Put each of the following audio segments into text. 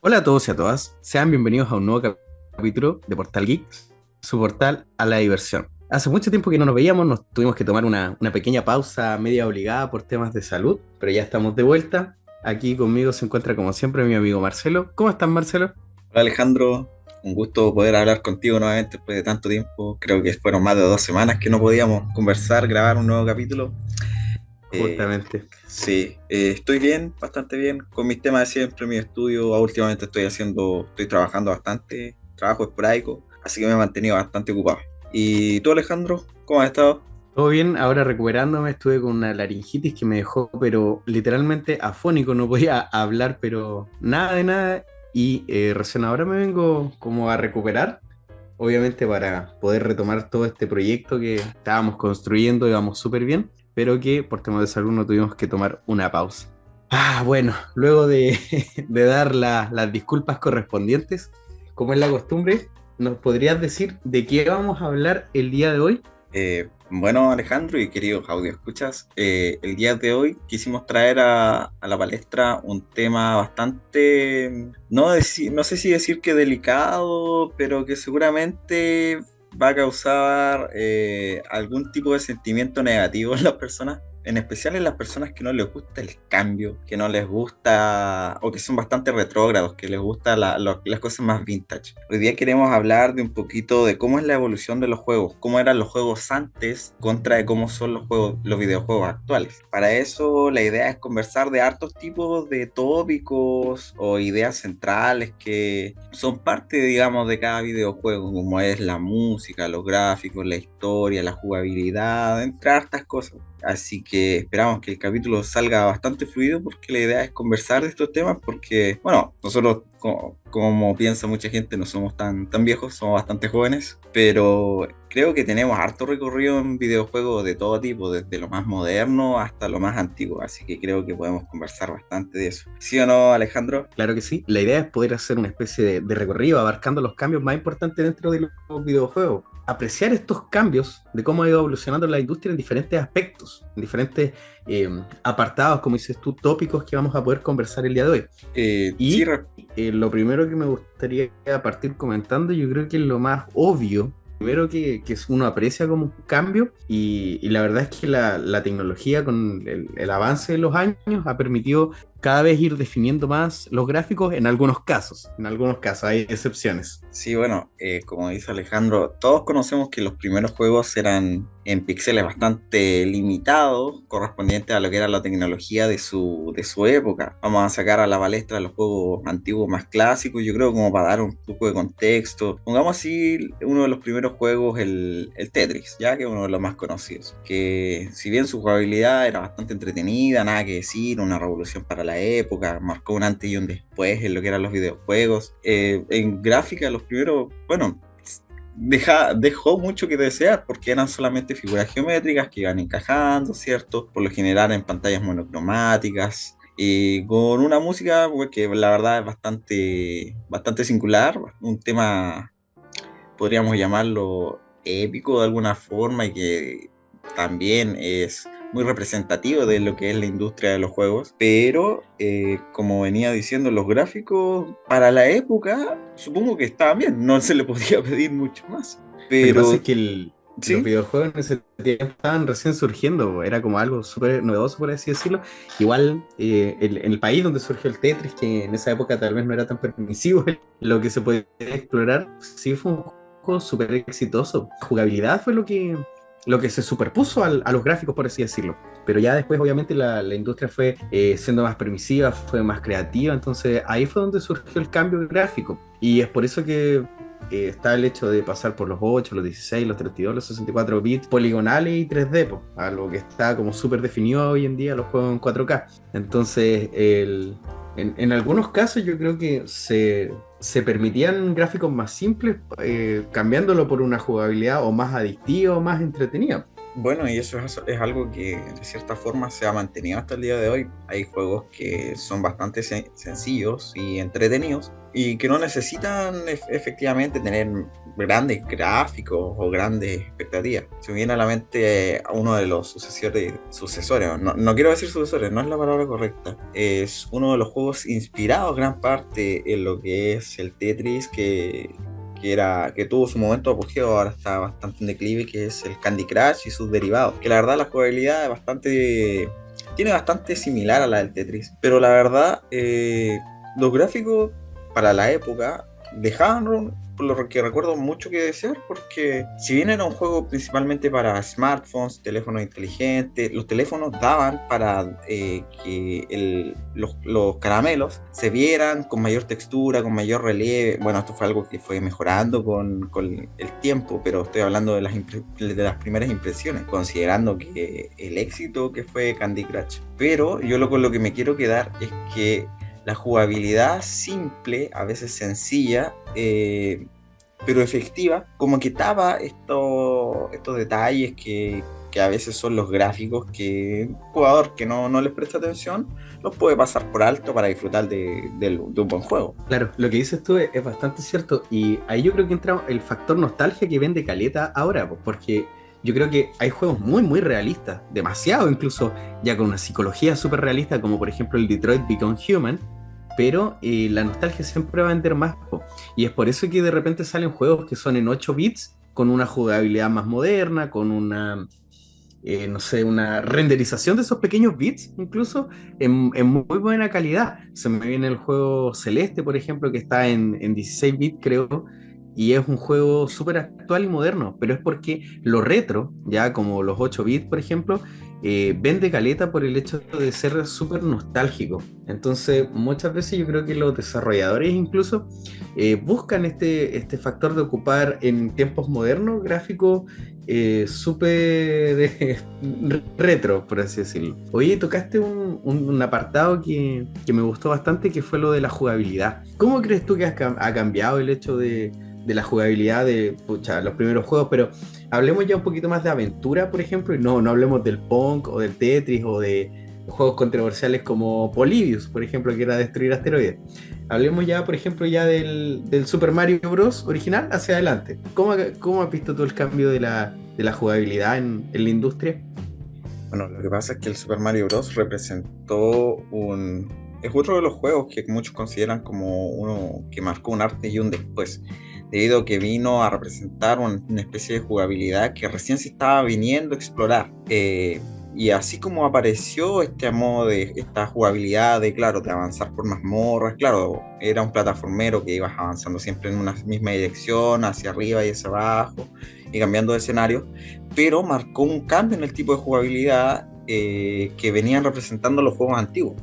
Hola a todos y a todas, sean bienvenidos a un nuevo capítulo de Portal Geek, su portal a la diversión. Hace mucho tiempo que no nos veíamos, nos tuvimos que tomar una pequeña pausa media obligada por temas de salud, pero ya estamos de vuelta. Aquí conmigo se encuentra como siempre mi amigo Marcelo. ¿Cómo estás, Marcelo? Hola Alejandro, un gusto poder hablar contigo nuevamente después de tanto tiempo. Creo que fueron más de 2 semanas que no podíamos conversar, grabar un nuevo capítulo. Eh, Justamente. sí, estoy bien, bastante bien con mis temas de siempre, mi estudio. Últimamente estoy trabajando bastante, trabajo esporádico, así que me he mantenido bastante ocupado. ¿Y tú, Alejandro, cómo has estado? Todo bien, ahora recuperándome, estuve con una laringitis que me dejó, pero literalmente afónico, no podía hablar, pero nada de nada. Y recién ahora me vengo como a recuperar, obviamente para poder retomar todo este proyecto que estábamos construyendo, íbamos súper bien, pero que por temas de salud no tuvimos que tomar una pausa. Bueno, luego de, de dar las disculpas correspondientes, como es la costumbre, ¿nos podrías decir de qué vamos a hablar el día de hoy? Bueno, Alejandro y queridos audio escuchas, el día de hoy quisimos traer a la palestra un tema bastante, no sé si decir que delicado, pero que seguramente va a causar algún tipo de sentimiento negativo en las personas, en especial en las personas que no les gusta el cambio, que no les gusta o que son bastante retrógrados, que les gusta las cosas más vintage. Hoy día queremos hablar de un poquito de cómo es la evolución de los juegos, cómo eran los juegos antes contra de cómo son los videojuegos actuales. Para eso la idea es conversar de hartos tipos de tópicos o ideas centrales que son parte, digamos, de cada videojuego, como es la música, los gráficos, la historia, la jugabilidad, entre hartas cosas. Así que esperamos que el capítulo salga bastante fluido porque la idea es conversar de estos temas porque, bueno, nosotros como piensa mucha gente no somos tan viejos, somos bastante jóvenes, pero creo que tenemos harto recorrido en videojuegos de todo tipo, desde lo más moderno hasta lo más antiguo, así que creo que podemos conversar bastante de eso. ¿Sí o no, Alejandro? Claro que sí, la idea es poder hacer una especie de recorrido abarcando los cambios más importantes dentro de los videojuegos. Apreciar estos cambios de cómo ha ido evolucionando la industria en diferentes aspectos, en diferentes apartados, como dices tú, tópicos que vamos a poder conversar el día de hoy. Sí, Y lo primero que me gustaría partir comentando, yo creo que es lo más obvio, primero que uno aprecia como un cambio, y la verdad es que la tecnología con el avance de los años ha permitido cada vez ir definiendo más los gráficos en algunos casos hay excepciones. sí, bueno, como dice Alejandro, todos conocemos que los primeros juegos eran en píxeles bastante limitados, correspondientes a lo que era la tecnología de su época. Vamos a sacar a la palestra los juegos antiguos más clásicos, yo creo como para dar un poco de contexto. Pongamos así uno de los primeros juegos, el Tetris, ya que es uno de los más conocidos, que si bien su jugabilidad era bastante entretenida, nada que decir, una revolución para la época, marcó un antes y un después en lo que eran los videojuegos. En gráfica, los primeros, bueno, dejó mucho que desear porque eran solamente figuras geométricas que iban encajando, ¿cierto? Por lo general en pantallas monocromáticas y con una música pues, que la verdad es bastante singular, un tema podríamos llamarlo épico de alguna forma y que también es muy representativo de lo que es la industria de los juegos, pero como venía diciendo, los gráficos para la época supongo que estaban bien, no se le podía pedir mucho más, Lo que pasa es pero que los sí, videojuegos en ese tiempo estaban recién surgiendo, era como algo súper novedoso, por así decirlo. Igual, en el país donde surgió el Tetris, que en esa época tal vez no era tan permisivo, lo que se podía explorar, sí fue un juego súper exitoso. La jugabilidad fue lo que se superpuso a los gráficos, por así decirlo. Pero ya después, obviamente, la industria fue siendo más permisiva, fue más creativa, entonces ahí fue donde surgió el cambio gráfico. Y es por eso que está el hecho de pasar por los 8 los 16 los 32 los 64 bits poligonales y 3D, po, a lo que está como súper definido hoy en día los juegos en 4K. Entonces, en algunos casos yo creo que se permitían gráficos más simples, cambiándolo por una jugabilidad o más adictiva o más entretenida. Bueno, y eso es algo que de cierta forma se ha mantenido hasta el día de hoy. Hay juegos que son bastante sencillos y entretenidos y que no necesitan efectivamente tener grandes gráficos o grandes expectativas. Se me viene a la mente uno de los sucesores, no quiero decir sucesores, no es la palabra correcta. Es uno de los juegos inspirados gran parte en lo que es el Tetris que tuvo su momento de apogeo, ahora está bastante en declive, que es el Candy Crush y sus derivados. Que la verdad la jugabilidad es tiene bastante similar a la del Tetris. Pero la verdad, los gráficos para la época dejaron, por lo que recuerdo, mucho que desear, porque si bien era un juego principalmente para smartphones, teléfonos inteligentes, los teléfonos daban para que los caramelos se vieran con mayor textura, con mayor relieve. Bueno, esto fue algo que fue mejorando con el tiempo, pero estoy hablando de las primeras impresiones, considerando que el éxito que fue Candy Crush. Pero yo con lo que me quiero quedar es que la jugabilidad simple, a veces sencilla, pero efectiva, como que tapa estos detalles que a veces son los gráficos que un jugador que no les presta atención los puede pasar por alto para disfrutar de un buen juego. Claro, lo que dices tú es bastante cierto y ahí yo creo que entra el factor nostalgia que vende caleta ahora, pues, porque yo creo que hay juegos muy, muy realistas, demasiado incluso, ya con una psicología súper realista, como por ejemplo el Detroit Become Human, pero la nostalgia siempre va a vender más, po. Y es por eso que de repente salen juegos que son en 8 bits, con una jugabilidad más moderna, con una no sé, una renderización de esos pequeños bits, incluso en muy buena calidad. Se me viene el juego Celeste, por ejemplo, que está en 16 bits, creo, y es un juego súper actual y moderno, pero es porque lo retro, ya como los 8 bits, por ejemplo, vende caleta por el hecho de ser súper nostálgico. Entonces, muchas veces yo creo que los desarrolladores incluso buscan este factor de ocupar en tiempos modernos gráficos súper retro, por así decirlo. Oye, tocaste un apartado que me gustó bastante, que fue lo de la jugabilidad. ¿Cómo crees tú que ha cambiado el hecho de la jugabilidad de pucha, los primeros juegos? Pero hablemos ya un poquito más de aventura, por ejemplo, y no hablemos del Pong o del Tetris o de juegos controversiales como Polybius, por ejemplo, que era destruir asteroides. Hablemos ya, por ejemplo, ya del Super Mario Bros. Original hacia adelante. ¿Cómo has visto tú el cambio de la jugabilidad en la industria? Bueno, lo que pasa es que el Super Mario Bros. Es otro de los juegos que muchos consideran como uno que marcó un arte y un después, debido a que vino a representar una especie de jugabilidad que recién se estaba viniendo a explorar. Y así como apareció este modo de esta jugabilidad de, claro, de avanzar por mazmorras, claro, era un plataformero que ibas avanzando siempre en una misma dirección, hacia arriba y hacia abajo, y cambiando de escenario, pero marcó un cambio en el tipo de jugabilidad que venían representando los juegos antiguos.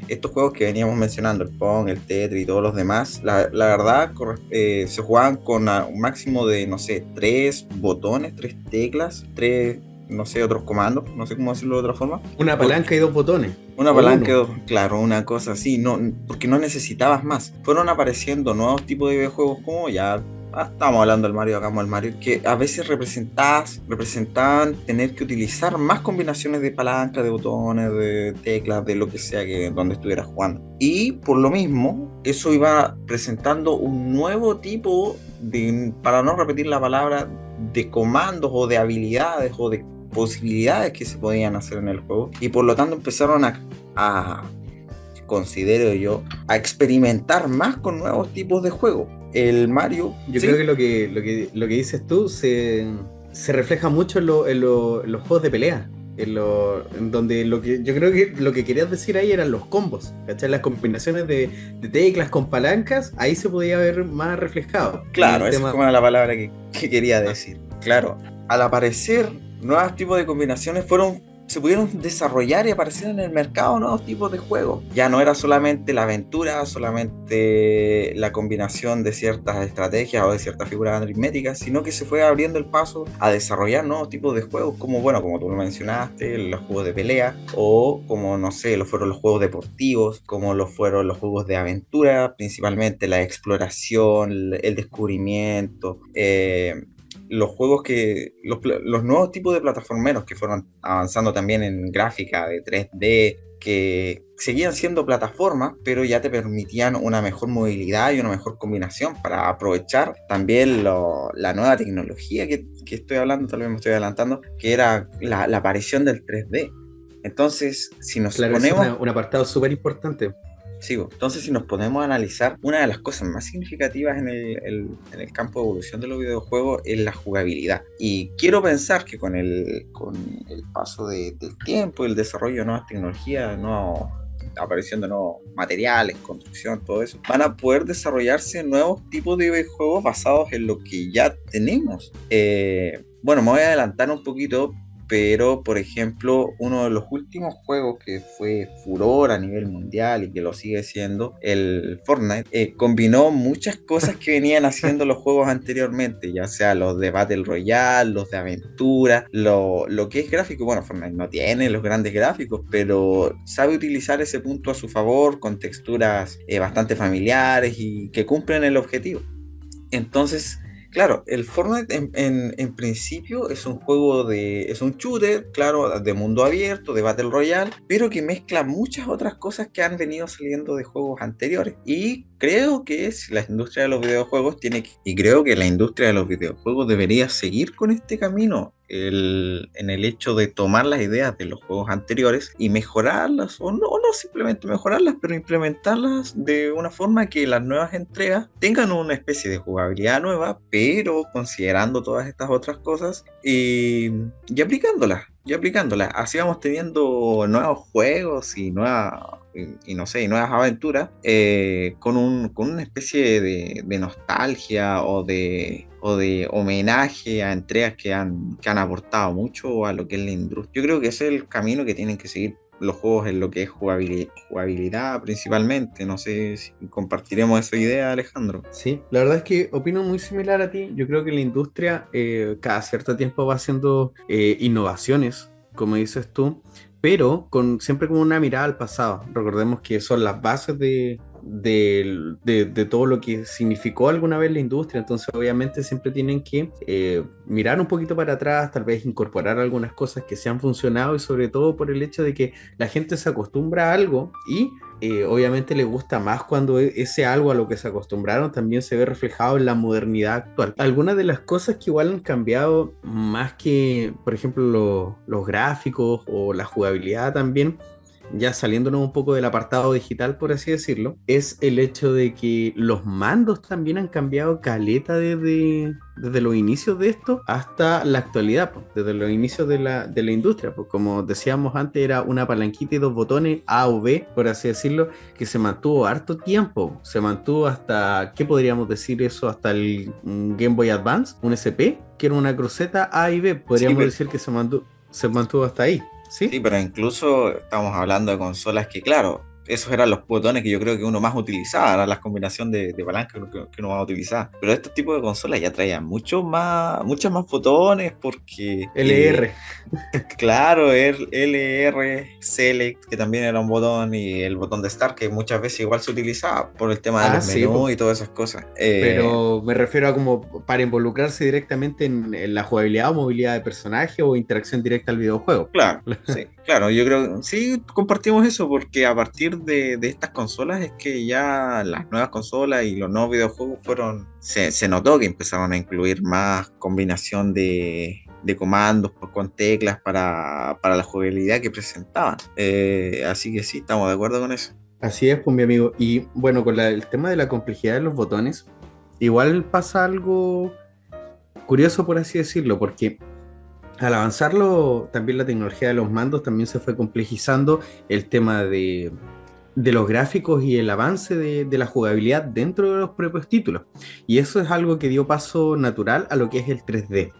Estos juegos que veníamos mencionando, el Pong, el Tetris y todos los demás, la verdad se jugaban con un máximo de, no sé, 3 botones, 3 teclas, no sé, otros comandos, no sé cómo decirlo de otra forma. Una palanca y dos botones. Una O palanca, uno. claro, una cosa así, no, porque no necesitabas más. Fueron apareciendo nuevos tipos de videojuegos como ya estamos hablando del Mario, hagamos el Mario, que a veces representaban tener que utilizar más combinaciones de palanca, de botones, de teclas, de lo que sea que donde estuvieras jugando. Y por lo mismo, eso iba presentando un nuevo tipo de, para no repetir la palabra, de comandos o de habilidades o de posibilidades que se podían hacer en el juego, y por lo tanto empezaron a considero yo, a experimentar más con nuevos tipos de juegos. El Mario, Yo creo sí, que lo que dices tú se refleja mucho en los juegos de pelea. En donde yo creo que lo que querías decir ahí eran los combos, ¿cachai? Las combinaciones de teclas con palancas, ahí se podía ver más reflejado. Y claro, el esa es tema. como la palabra que quería decir. Claro, al aparecer nuevos tipos de combinaciones se pudieron desarrollar y aparecer en el mercado nuevos tipos de juegos. Ya no era solamente la aventura, solamente la combinación de ciertas estrategias o de ciertas figuras aritméticas, sino que se fue abriendo el paso a desarrollar nuevos tipos de juegos, como bueno, como tú lo mencionaste, los juegos de pelea, o como no sé, lo fueron los juegos deportivos, como lo fueron los juegos de aventura, principalmente la exploración, el descubrimiento. los juegos los nuevos tipos de plataformeros que fueron avanzando también en gráfica de 3D, que seguían siendo plataformas, pero ya te permitían una mejor movilidad y una mejor combinación para aprovechar también la nueva tecnología que estoy hablando, tal vez me estoy adelantando, que era la aparición del 3D. Entonces, si nos Claro, ese es ponemos un apartado súper importante. sigo. Entonces, si nos podemos analizar, una de las cosas más significativas en en el campo de evolución de los videojuegos es la jugabilidad. Y quiero pensar que con el paso del tiempo y el desarrollo de nuevas tecnologías, aparición de nuevos materiales, construcción, todo eso, van a poder desarrollarse nuevos tipos de videojuegos basados en lo que ya tenemos. Bueno, me voy a adelantar un poquito, pero por ejemplo, uno de los últimos juegos que fue furor a nivel mundial y que lo sigue siendo, el Fortnite, combinó muchas cosas que venían haciendo los juegos anteriormente, ya sea los de Battle Royale, los de aventura, lo que es gráfico. Bueno, Fortnite no tiene los grandes gráficos, pero sabe utilizar ese punto a su favor con texturas bastante familiares y que cumplen el objetivo. Entonces, claro, el Fortnite en principio es un es un shooter, claro, de mundo abierto, de Battle Royale, pero que mezcla muchas otras cosas que han venido saliendo de juegos anteriores. Y creo que si la industria de los videojuegos y creo que la industria de los videojuegos debería seguir con este camino. En el hecho de tomar las ideas de los juegos anteriores y mejorarlas, o no simplemente mejorarlas, pero implementarlas de una forma que las nuevas entregas tengan una especie de jugabilidad nueva, pero considerando todas estas otras cosas y aplicándolas, y aplicándolas. Así vamos teniendo nuevos juegos y no sé, y nuevas aventuras con una especie de nostalgia o de homenaje a entregas que han aportado mucho a lo que es la industria. Yo creo que ese es el camino que tienen que seguir los juegos en lo que es jugabilidad principalmente. No sé si compartiremos esa idea, Alejandro. Sí, la verdad es que opino muy similar a ti. Yo creo que la industria cada cierto tiempo va haciendo innovaciones, como dices tú, pero siempre con una mirada al pasado. Recordemos que son las bases de todo lo que significó alguna vez la industria, entonces obviamente siempre tienen que mirar un poquito para atrás, tal vez incorporar algunas cosas que se han funcionado y sobre todo por el hecho de que la gente se acostumbra a algo y obviamente le gusta más cuando ese algo a lo que se acostumbraron también se ve reflejado en la modernidad actual. Algunas de las cosas que igual han cambiado más que, por ejemplo, los gráficos o la jugabilidad también, ya saliéndonos un poco del apartado digital, por así decirlo, es el hecho de que los mandos también han cambiado caleta desde los inicios de esto hasta la actualidad, pues, desde los inicios de la industria. Pues como decíamos antes, era una palanquita y dos botones A o B, por así decirlo, que se mantuvo harto tiempo. Se mantuvo hasta, ¿qué podríamos decir eso? Hasta el Game Boy Advance, un SP, que era una cruceta A y B. Sí, Podríamos decir que se mantuvo hasta ahí. sí, ¿Sí? pero incluso estamos hablando de consolas que, claro, esos eran los botones que yo creo que uno más utilizaba, era la combinación de palanca que uno más utilizaba. Pero estos tipos de consolas ya traían muchos más botones porque LR. claro, el LR Select, que también era un botón, y el botón de Start, que muchas veces igual se utilizaba por el tema de Ah, los sí, pues. menús y todas esas cosas. Pero me refiero a como para involucrarse directamente en la jugabilidad o movilidad de personaje o interacción directa al videojuego. Claro, sí, claro, yo creo que sí compartimos eso porque a partir de estas consolas es que ya las nuevas consolas y los nuevos videojuegos se notó que empezaron a incluir más combinación de comandos con teclas para la jugabilidad que presentaban. Así que sí, estamos de acuerdo con eso. Así es, pues mi amigo. Y bueno, con el tema de la complejidad de los botones, igual pasa algo curioso, por así decirlo, porque al avanzarlo, también la tecnología de los mandos también se fue complejizando el tema de los gráficos y el avance de la jugabilidad dentro de los propios títulos. Y eso es algo que dio paso natural a lo que es el 3D.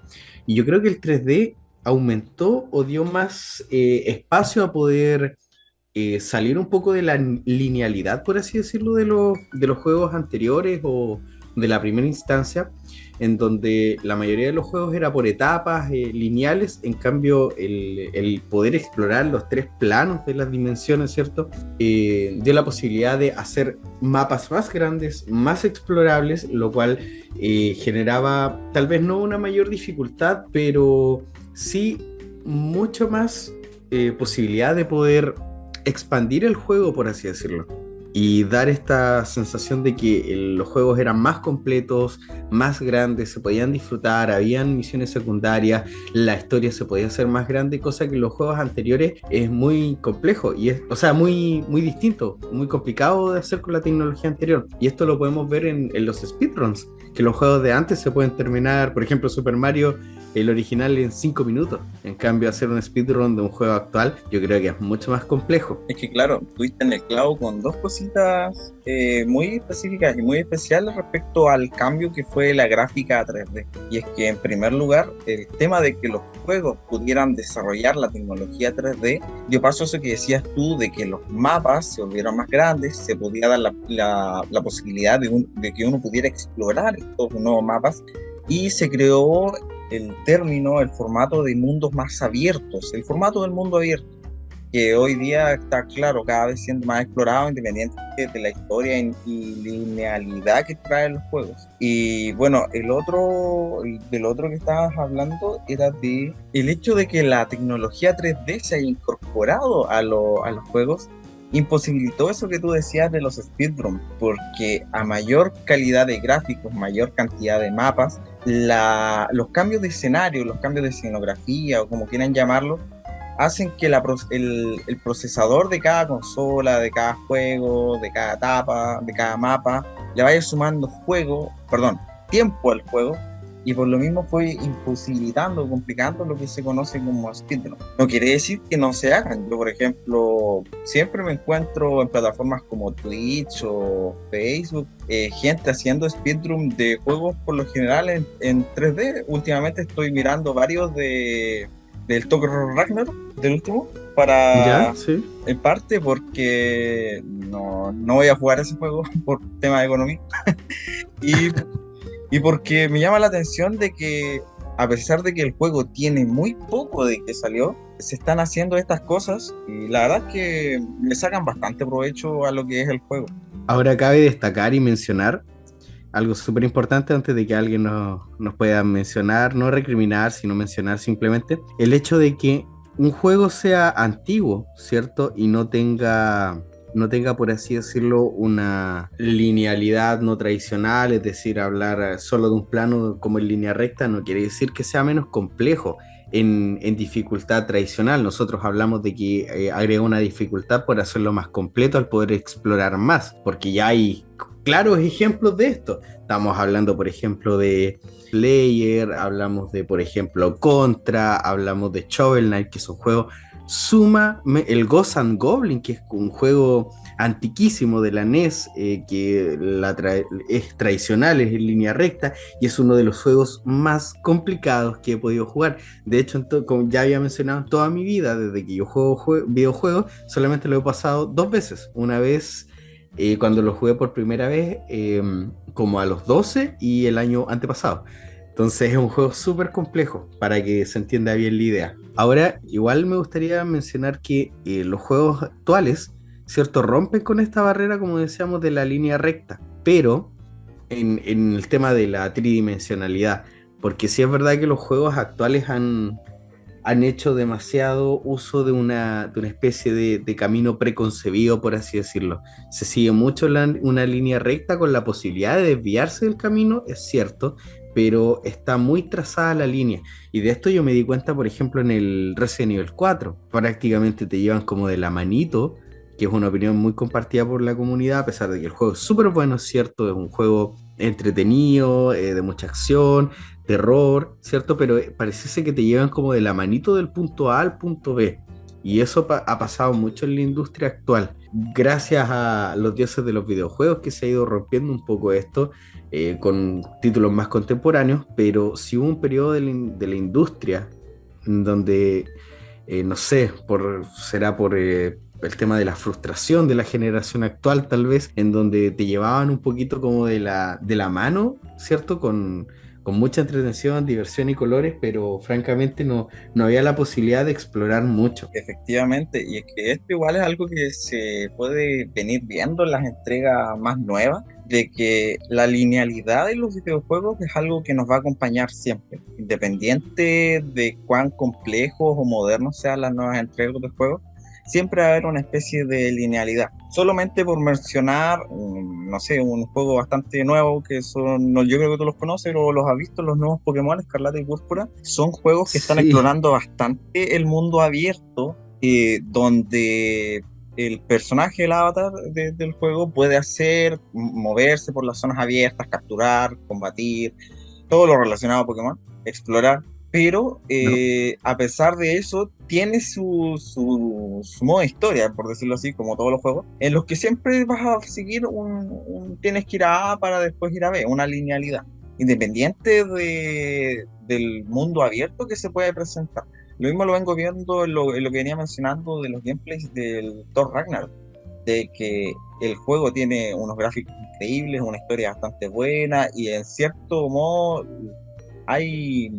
Y yo creo que el 3D aumentó o dio más espacio a poder salir un poco de la linealidad, por así decirlo, de los juegos anteriores o de la primera instancia, en donde la mayoría de los juegos era por etapas lineales. En cambio el poder explorar los tres planos de las dimensiones, ¿cierto? Dio la posibilidad de hacer mapas más grandes, más explorables, lo cual generaba tal vez no una mayor dificultad, pero sí mucho más posibilidad de poder expandir el juego, por así decirlo, y dar esta sensación de que los juegos eran más completos, más grandes, se podían disfrutar, habían misiones secundarias, la historia se podía hacer más grande, cosa que en los juegos anteriores es muy complejo y es, o sea, muy distinto, muy complicado de hacer con la tecnología anterior. Y esto lo podemos ver en los speedruns, que los juegos de antes se pueden terminar, por ejemplo, Super Mario, el original, en 5 minutos. En cambio, hacer un speedrun de un juego actual, yo creo que es mucho más complejo. Es que claro, tuviste en el clavo con dos cositas muy específicas y muy especiales respecto al cambio que fue la gráfica a 3D. Y es que en primer lugar, el tema de que los juegos pudieran desarrollar la tecnología 3D dio paso a eso que decías tú, de que los mapas se volvieron más grandes, se podía dar la posibilidad de que uno pudiera explorar estos nuevos mapas, y se creó el término, el formato de mundos más abiertos, el formato del mundo abierto, que hoy día está, claro, cada vez siendo más explorado, independientemente de la historia y linealidad que traen los juegos. Y bueno, del otro que estabas hablando era de el hecho de que la tecnología 3D se haya incorporado a los juegos. Imposibilitó eso que tú decías de los speedruns, porque a mayor calidad de gráficos, mayor cantidad de mapas, los cambios de escenario, los cambios de escenografía, o como quieran llamarlo, hacen que el procesador de cada consola, de cada juego, de cada etapa, de cada mapa, le vaya sumando tiempo al juego, y por lo mismo fue imposibilitando, complicando lo que se conoce como speedrun. No quiere decir que no se hagan. Yo, por ejemplo, siempre me encuentro en plataformas como Twitch o Facebook, gente haciendo speedrun de juegos por lo general en 3D. Últimamente estoy mirando varios del Thor Ragnarok, del último, ¿Ya? para, Sí. en parte porque no voy a jugar ese juego por tema de economía, y y porque me llama la atención de que, a pesar de que el juego tiene muy poco de que salió, se están haciendo estas cosas, y la verdad es que le sacan bastante provecho a lo que es el juego. Ahora cabe destacar y mencionar algo súper importante antes de que alguien nos pueda mencionar, no recriminar, sino mencionar simplemente el hecho de que un juego sea antiguo, ¿cierto? Y no tenga, por así decirlo, una linealidad no tradicional, es decir, hablar solo de un plano como en línea recta, no quiere decir que sea menos complejo en dificultad tradicional. Nosotros hablamos de que agrega una dificultad por hacerlo más completo al poder explorar más, porque ya hay claros ejemplos de esto. Estamos hablando, por ejemplo, de Player, hablamos de, por ejemplo, Contra, hablamos de Shovel Knight, que es un juego el Ghost and Goblin, que es un juego antiquísimo de la NES, que es tradicional, es en línea recta, y es uno de los juegos más complicados que he podido jugar. De hecho, como ya había mencionado, en toda mi vida, desde que yo juego videojuegos, solamente lo he pasado 2 veces. Una vez cuando lo jugué por primera vez, como a los 12, y el año antepasado. Entonces es un juego súper complejo para que se entienda bien la idea. Ahora, igual me gustaría mencionar que los juegos actuales, ¿cierto? Rompen con esta barrera, como decíamos, de la línea recta, pero en el tema de la tridimensionalidad, porque sí es verdad que los juegos actuales han hecho demasiado uso de una especie de camino preconcebido, por así decirlo. Se sigue mucho una línea recta con la posibilidad de desviarse del camino, es cierto, pero está muy trazada la línea. Y de esto yo me di cuenta, por ejemplo, en el Resident Evil 4. Prácticamente te llevan como de la manito, que es una opinión muy compartida por la comunidad, a pesar de que el juego es súper bueno, es cierto, es un juego entretenido, de mucha acción, terror, ¿cierto? Pero pareciese que te llevan como de la manito del punto A al punto B. Y eso ha pasado mucho en la industria actual. Gracias a los dioses de los videojuegos, que se ha ido rompiendo un poco esto, con títulos más contemporáneos, pero sí hubo un periodo de la industria donde, no sé, será por el tema de la frustración de la generación actual, tal vez, en donde te llevaban un poquito como de la mano, ¿cierto? Con mucha entretención, diversión y colores, pero francamente no había la posibilidad de explorar mucho. Efectivamente, y es que esto igual es algo que se puede venir viendo en las entregas más nuevas, de que la linealidad de los videojuegos es algo que nos va a acompañar siempre, independiente de cuán complejos o modernos sean las nuevas entregas de juegos, siempre va a haber una especie de linealidad. Solamente por mencionar, no sé, un juego bastante nuevo que son, no, yo creo que tú los conoces o los has visto, los nuevos Pokémon Escarlata y Púrpura, son juegos que están Sí, explorando bastante el mundo abierto, donde el personaje, el avatar del juego puede hacer, moverse por las zonas abiertas, capturar, combatir, todo lo relacionado a Pokémon, explorar, pero ¿no? a pesar de eso, tiene su modo historia, por decirlo así, como todos los juegos, en los que siempre vas a seguir tienes que ir a para después ir a B, una linealidad, independiente del mundo abierto que se puede presentar. Lo mismo lo vengo viendo en lo que venía mencionando de los gameplays del Thor Ragnarok, de que el juego tiene unos gráficos increíbles, una historia bastante buena y en cierto modo hay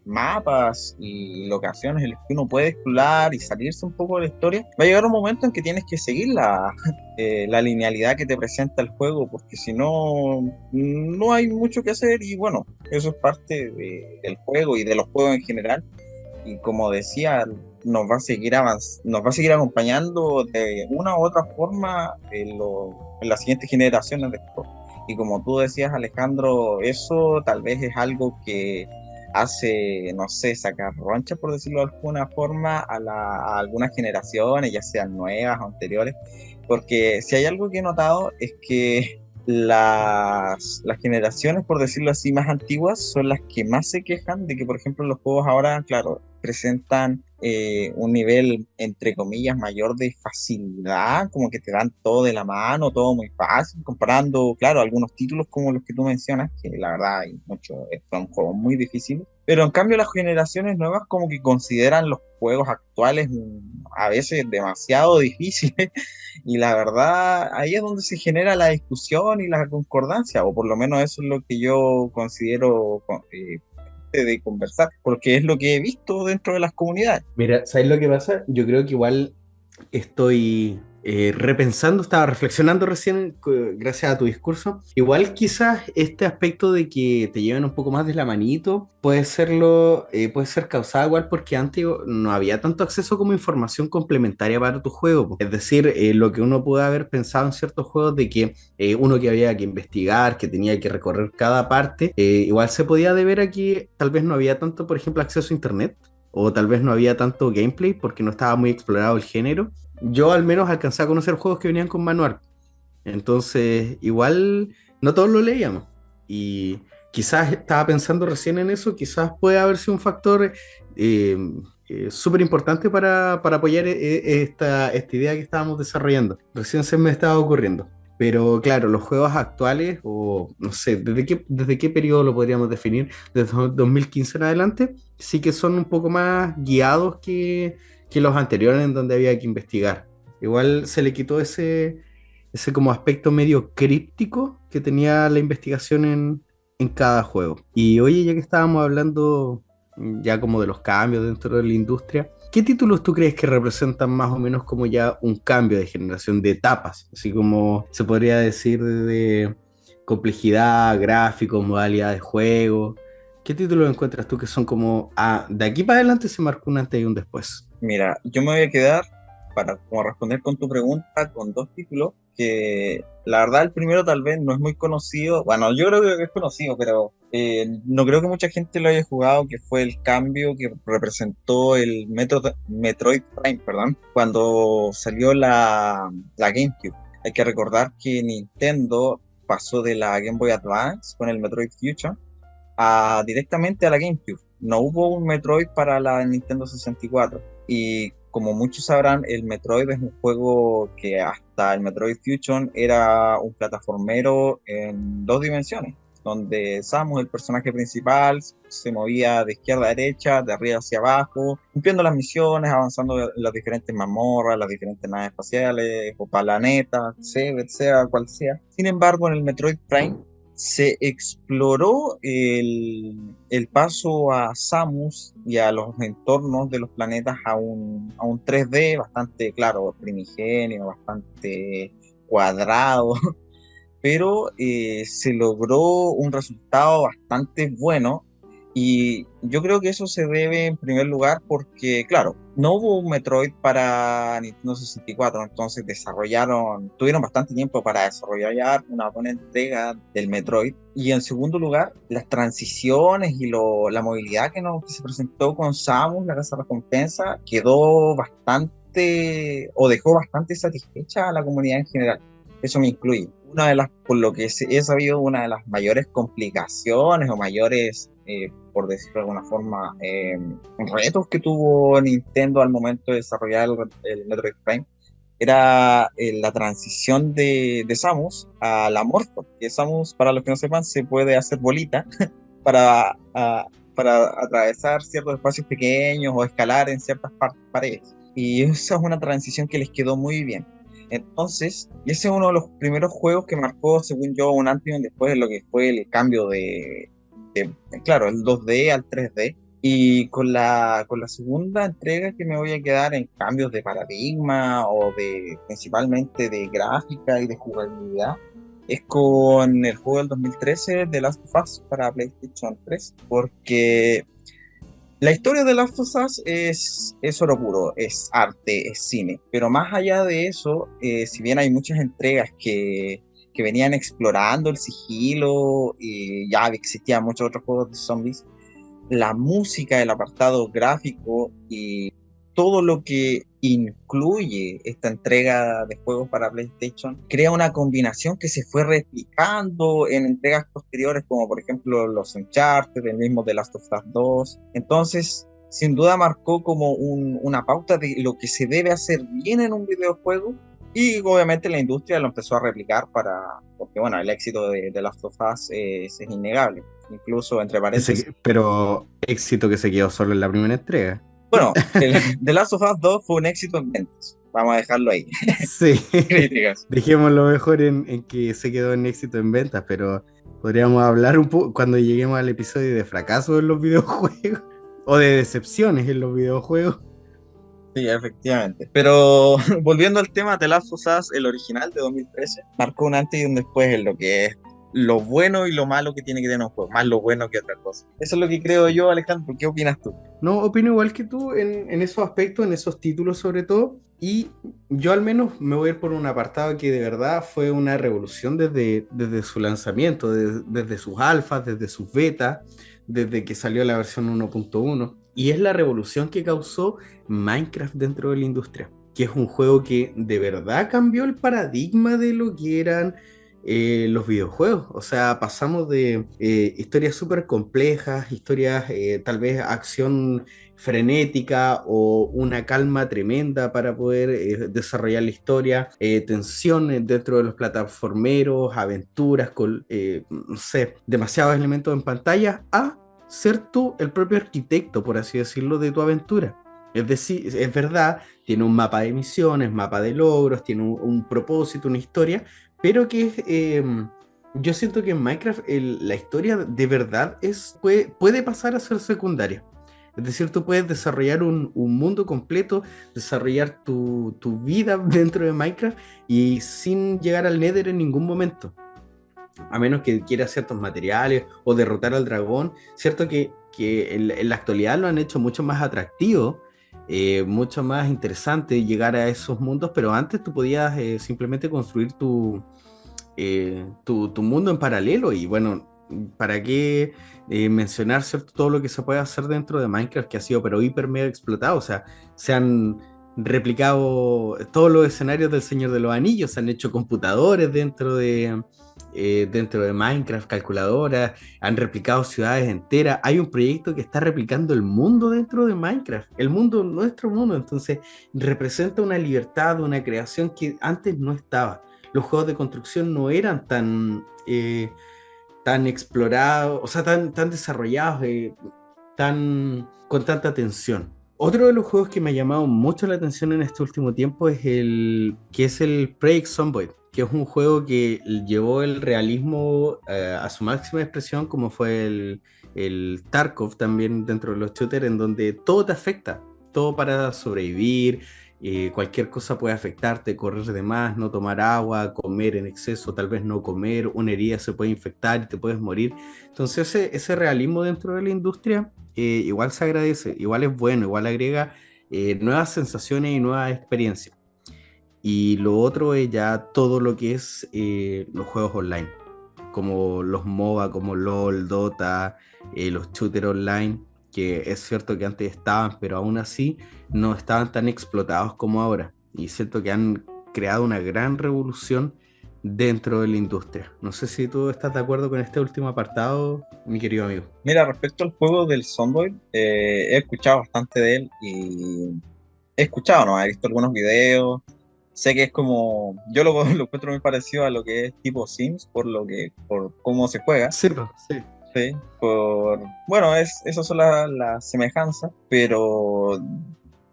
mapas y locaciones en las que uno puede explorar y salirse un poco de la historia. Va a llegar un momento en que tienes que seguir la linealidad que te presenta el juego, porque si no, no hay mucho que hacer y bueno, eso es parte del juego y de los juegos en general y como decía, nos va a seguir acompañando de una u otra forma en las siguientes generaciones de juegos. Y como tú decías, Alejandro, eso tal vez es algo que hace, no sé, sacar roncha, por decirlo de alguna forma, a algunas generaciones, ya sean nuevas o anteriores, porque si hay algo que he notado es que las generaciones, por decirlo así, más antiguas son las que más se quejan de que, por ejemplo, los juegos ahora, claro, presentan un nivel, entre comillas, mayor de facilidad, como que te dan todo de la mano, todo muy fácil, comparando, claro, algunos títulos como los que tú mencionas, que la verdad hay muchos, son juegos muy difíciles, pero en cambio las generaciones nuevas como que consideran los juegos actuales a veces demasiado difíciles y la verdad ahí es donde se genera la discusión y la concordancia, o por lo menos eso es lo que yo considero de conversar, porque es lo que he visto dentro de las comunidades. Mira, ¿sabes lo que pasa? Yo creo que igual estoy repensando, estaba reflexionando recién gracias a tu discurso. Igual quizás este aspecto de que te lleven un poco más de la manito puede ser causado igual porque antes no había tanto acceso como información complementaria para tu juego, po. Es decir, lo que uno puede haber pensado en ciertos juegos de que uno que había que investigar, que tenía que recorrer cada parte, igual se podía deber a que tal vez no había tanto, por ejemplo, acceso a internet o tal vez no había tanto gameplay porque no estaba muy explorado el género. Yo al menos alcancé a conocer juegos que venían con manual. Entonces, igual no todos lo leíamos. Y quizás estaba pensando recién en eso, quizás puede haber sido un factor súper importante para apoyar esta idea que estábamos desarrollando. Recién se me estaba ocurriendo. Pero claro, los juegos actuales, o no sé, desde qué periodo lo podríamos definir? Desde 2015 en adelante, sí que son un poco más guiados que los anteriores en donde había que investigar. Igual se le quitó ese como aspecto medio críptico que tenía la investigación en cada juego. Y oye, ya que estábamos hablando ya como de los cambios dentro de la industria, ¿qué títulos tú crees que representan más o menos como ya un cambio de generación de etapas? Así como se podría decir de complejidad, gráficos, modalidad de juego. ¿Qué títulos encuentras tú que son como, de aquí para adelante se marcó un antes y un después? Mira, yo me voy a quedar, para como responder con tu pregunta, con dos títulos que la verdad el primero tal vez no es muy conocido, bueno, yo creo que es conocido, pero no creo que mucha gente lo haya jugado, que fue el cambio que representó el Metroid Prime, perdón, cuando salió la GameCube. Hay que recordar que Nintendo pasó de la Game Boy Advance con el Metroid Fusion directamente a la GameCube. No hubo un Metroid para la Nintendo 64. Y como muchos sabrán, el Metroid es un juego que hasta el Metroid Fusion era un plataformero en dos dimensiones, donde Samus, el personaje principal, se movía de izquierda a derecha, de arriba hacia abajo, cumpliendo las misiones, avanzando en las diferentes mazmorras, las diferentes naves espaciales o planetas, sea cual sea. Sin embargo, en el Metroid Prime se exploró el paso a Samus y a los entornos de los planetas a un 3D bastante, claro, primigenio, bastante cuadrado, pero se logró un resultado bastante bueno y yo creo que eso se debe en primer lugar porque, claro, no hubo un Metroid para Nintendo 64, entonces tuvieron bastante tiempo para desarrollar una buena entrega del Metroid. Y en segundo lugar, las transiciones y la movilidad que se presentó con Samus, la Casa Recompensa, quedó bastante o dejó bastante satisfecha a la comunidad en general. Eso me incluye. Por lo que he sabido, una de las mayores complicaciones o mayores, por decirlo de alguna forma, retos que tuvo Nintendo al momento de desarrollar el Metroid Prime era la transición de Samus a la Morph, que Samus, para los que no sepan, se puede hacer bolita para, para atravesar ciertos espacios pequeños o escalar en ciertas paredes. Y esa es una transición que les quedó muy bien. Entonces, ese es uno de los primeros juegos que marcó, según yo, un antes y un después en lo que fue el cambio claro, el 2D al 3D. Y con la segunda entrega que me voy a quedar en cambios de paradigma o principalmente de gráfica y de jugabilidad, es con el juego del 2013 de Last of Us para PlayStation 3, porque la historia de Last of Us es oro puro, es arte, es cine, pero más allá de eso, si bien hay muchas entregas que venían explorando el sigilo y ya existían muchos otros juegos de zombies, la música, el apartado gráfico y todo lo que incluye esta entrega de juegos para PlayStation crea una combinación que se fue replicando en entregas posteriores, como por ejemplo los Uncharted, el mismo de Last of Us 2. Entonces, sin duda marcó como una pauta de lo que se debe hacer bien en un videojuego, y obviamente la industria lo empezó a replicar porque bueno, el éxito de Last of Us es innegable. Incluso, entre paréntesis, Pero éxito que se quedó solo en la primera entrega. bueno, el The Last of Us 2 fue un éxito en ventas. Vamos a dejarlo ahí. Sí, Críticas. dejémoslo mejor en que se quedó en éxito en ventas, pero podríamos hablar un poco cuando lleguemos al episodio de fracaso en los videojuegos o de decepciones en los videojuegos. Sí, efectivamente. Pero volviendo al tema, The Last of Us, el original de 2013, marcó un antes y un después en lo que es lo bueno y lo malo que tiene que tener un juego, más lo bueno que otra cosa. Eso es lo que creo yo, Alejandro. ¿Qué opinas tú? No, opino igual que tú en esos aspectos, en esos títulos sobre todo, y yo al menos me voy a ir por un apartado que de verdad fue una revolución desde su lanzamiento, desde sus alfas, desde sus betas, desde que salió la versión 1.1, y es la revolución que causó Minecraft dentro de la industria, que es un juego que de verdad cambió el paradigma de lo que eran los videojuegos. O sea, pasamos de historias súper complejas, historias tal vez acción frenética o una calma tremenda para poder desarrollar la historia, tensiones dentro de los plataformeros, aventuras con, no sé, demasiados elementos en pantalla, a ser tú el propio arquitecto, por así decirlo, de tu aventura. Es decir, es verdad, tiene un mapa de misiones, mapa de logros, tiene un propósito, una historia, pero que yo siento que en Minecraft la historia de verdad puede pasar a ser secundaria. Es decir, tú puedes desarrollar un mundo completo, desarrollar tu vida dentro de Minecraft y sin llegar al Nether en ningún momento. A menos que quieras ciertos materiales o derrotar al dragón. Cierto que en la actualidad lo han hecho mucho más atractivo, mucho más interesante llegar a esos mundos, pero antes tú podías simplemente construir tu mundo en paralelo. Y bueno, ¿para qué mencionar, cierto, todo lo que se puede hacer dentro de Minecraft, que ha sido pero hiper mega explotado? O sea, se han replicado todos los escenarios del Señor de los Anillos, se han hecho computadores dentro de Minecraft, calculadoras, han replicado ciudades enteras. Hay un proyecto que está replicando el mundo dentro de Minecraft, el mundo, nuestro mundo. Entonces representa una libertad, una creación que antes no estaba. Los juegos de construcción no eran tan tan explorados, o sea, tan desarrollados, con tanta atención. Otro de los juegos que me ha llamado mucho la atención en este último tiempo es el Project Zomboid, que es un juego que llevó el realismo a su máxima expresión, como fue el Tarkov también dentro de los shooters, en donde todo te afecta, todo para sobrevivir, cualquier cosa puede afectarte, correr de más, no tomar agua, comer en exceso, tal vez no comer, una herida se puede infectar y te puedes morir. Entonces ese realismo dentro de la industria igual se agradece, igual es bueno, igual agrega nuevas sensaciones y nuevas experiencias. Y lo otro es ya todo lo que es los juegos online, como los MOBA, como LOL, Dota, los shooters online, que es cierto que antes estaban, pero aún así no estaban tan explotados como ahora. Y siento que han creado una gran revolución dentro de la industria. No sé si tú estás de acuerdo con este último apartado, mi querido amigo. Mira, respecto al juego del Zomboid, he escuchado bastante de él y he escuchado, ¿no? He visto algunos videos. Sé que es como, yo lo encuentro muy parecido a lo que es tipo Sims, por cómo se juega, Sí, pues, sí. ¿sí? Bueno, esas son las semejanzas, pero